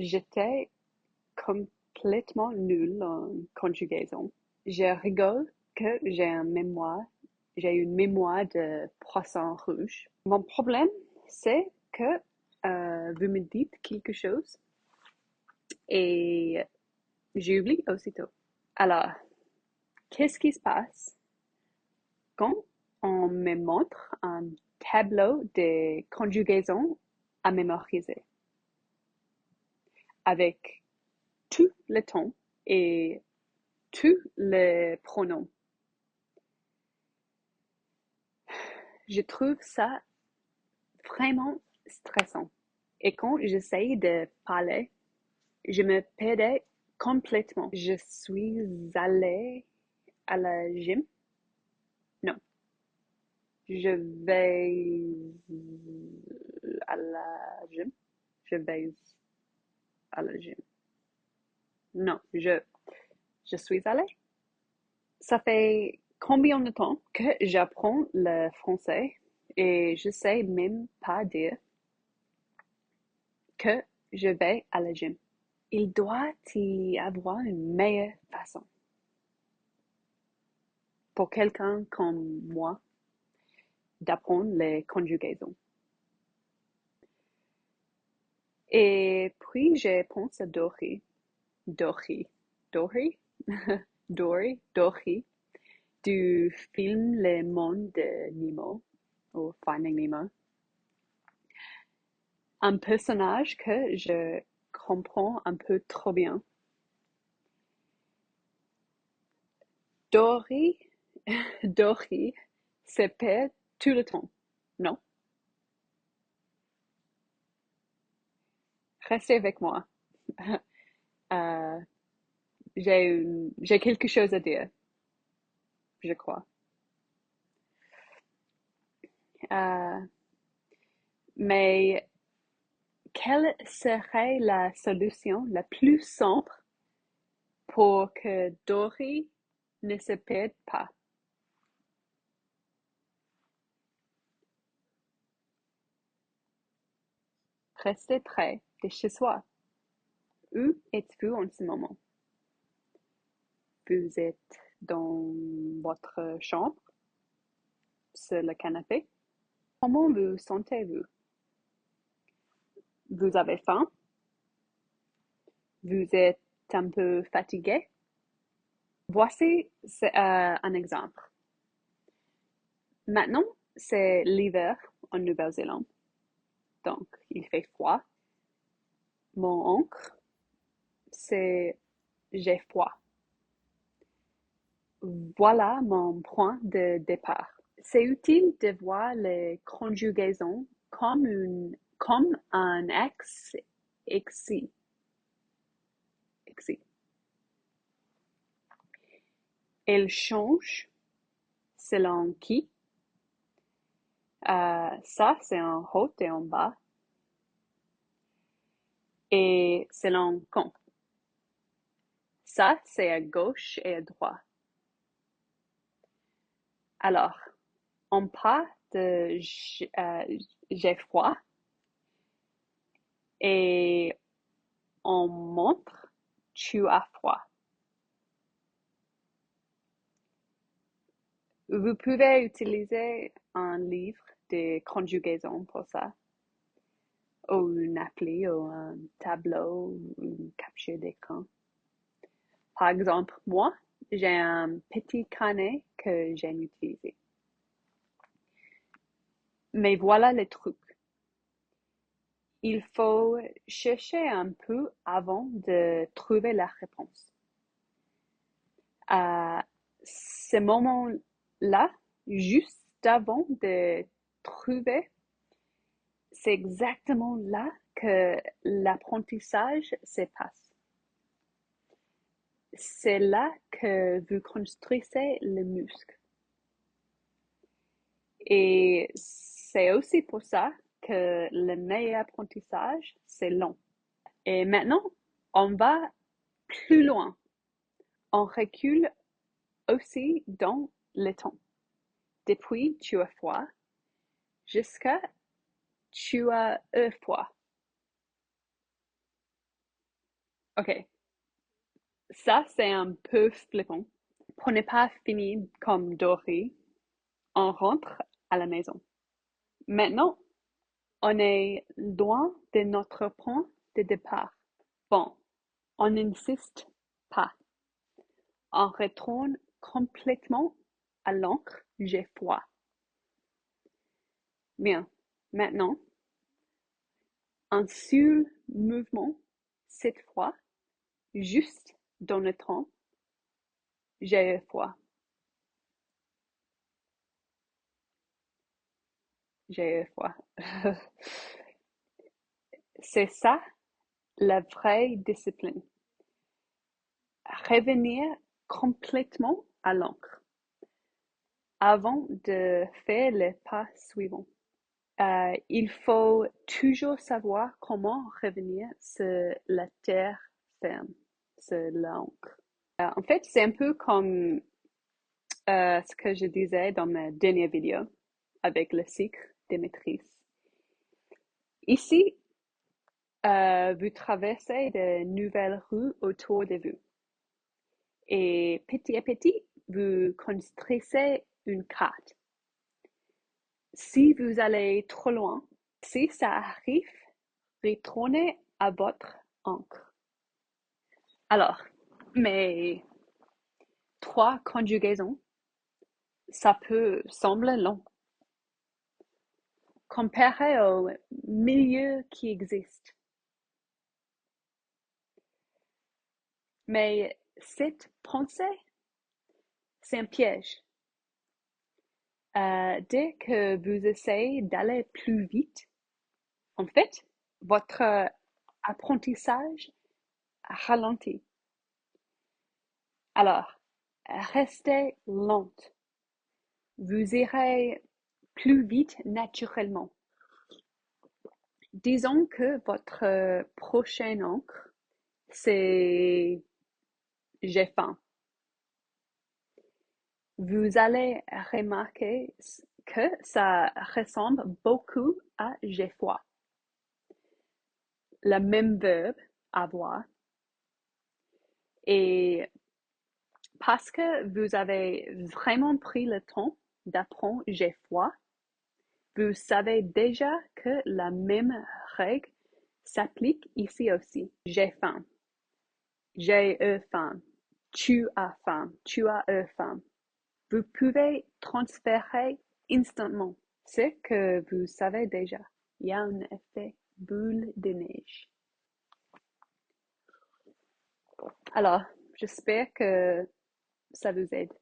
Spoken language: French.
j'étais complètement nulle en conjugaison. Je rigole que j'ai une mémoire de poisson rouge. Mon problème, c'est que vous me dites quelque chose et j'oublie aussitôt. Alors, qu'est-ce qui se passe quand on me montre un tableau de conjugaison à mémoriser avec tout le temps et tous les pronoms? Je trouve ça vraiment stressant. Et quand j'essaye de parler, je me perdais complètement. Je suis allée à la gym. Non, je vais à la gym. Je vais à la gym. Non, je suis allée. Ça fait combien de temps que j'apprends le français et je sais même pas dire que je vais à la gym. Il doit y avoir une meilleure façon pour quelqu'un comme moi d'apprendre les conjugaisons. Et puis, je pense à Dory, Dory, Dory, du film Le Monde de Nemo, ou Finding Nemo. Un personnage que je comprends un peu trop bien. Dory, Dory se perd tout le temps, non? Restez avec moi. Euh, j'ai quelque chose à dire, je crois. Euh, mais quelle serait la solution la plus simple pour que Dory ne se perde pas? Restez près de chez soi. Où êtes-vous en ce moment? Vous êtes dans votre chambre, sur le canapé. Comment vous sentez-vous? Vous avez faim? Vous êtes un peu fatigué? Voici un exemple. Maintenant, c'est l'hiver en Nouvelle-Zélande, donc il fait froid. Mon oncle, c'est j'ai froid. Voilà mon point de départ. C'est utile de voir les conjugaisons comme un exi. Elles changent selon qui. Ça, c'est en haut et en bas. Et selon quand. Ça, c'est à gauche et à droite. Alors, on part de j'ai froid et on montre tu as froid. Vous pouvez utiliser un livre de conjugaison pour ça, ou une appli, ou un tableau, ou une capture d'écran. Par exemple, moi, j'ai un petit carnet que j'aime utiliser. Mais voilà le truc. Il faut chercher un peu avant de trouver la réponse. À ce moment-là, juste avant de trouver, c'est exactement là que l'apprentissage se passe. C'est là que vous construisez le muscle. Et c'est aussi pour ça que le meilleur apprentissage, c'est long. Et maintenant, on va plus loin. On recule aussi dans le temps. Depuis tu as froid jusqu'à tu as froid. Ok, ça c'est un peu flippant. Pour ne pas finir comme Dory, on rentre à la maison. Maintenant, on est loin de notre point de départ. Bon, on n'insiste pas. On retourne complètement à l'encre, j'ai froid. Bien, maintenant, un seul mouvement, cette fois, juste dans le temps, j'ai froid. J'ai froid. C'est ça la vraie discipline. Revenir complètement à l'encre avant de faire le pas suivant. Il faut toujours savoir comment revenir sur la terre ferme, sur l'encre. En fait, c'est un peu comme ce que je disais dans ma dernière vidéo avec le cycle des maîtrises. Ici, vous traversez de nouvelles rues autour de vous. Et petit à petit, vous construisez une carte. Si vous allez trop loin, si ça arrive, retournez à votre encre. Alors, mes 3 conjugaisons, ça peut sembler long. Comparé au milieu qui existe. Mais cette pensée, c'est un piège. Dès que vous essayez d'aller plus vite, en fait, votre apprentissage ralentit. Alors, restez lente. Vous irez plus vite naturellement. Disons que votre prochaine encre, c'est j'ai faim. Vous allez remarquer que ça ressemble beaucoup à j'ai froid. Le même verbe, avoir. Et parce que vous avez vraiment pris le temps d'apprendre j'ai froid, vous savez déjà que la même règle s'applique ici aussi. J'ai faim. J'ai eu faim. Tu as faim. Tu as eu faim. Vous pouvez transférer instantanément ce que vous savez déjà. Il y a un effet boule de neige. Alors, j'espère que ça vous aide.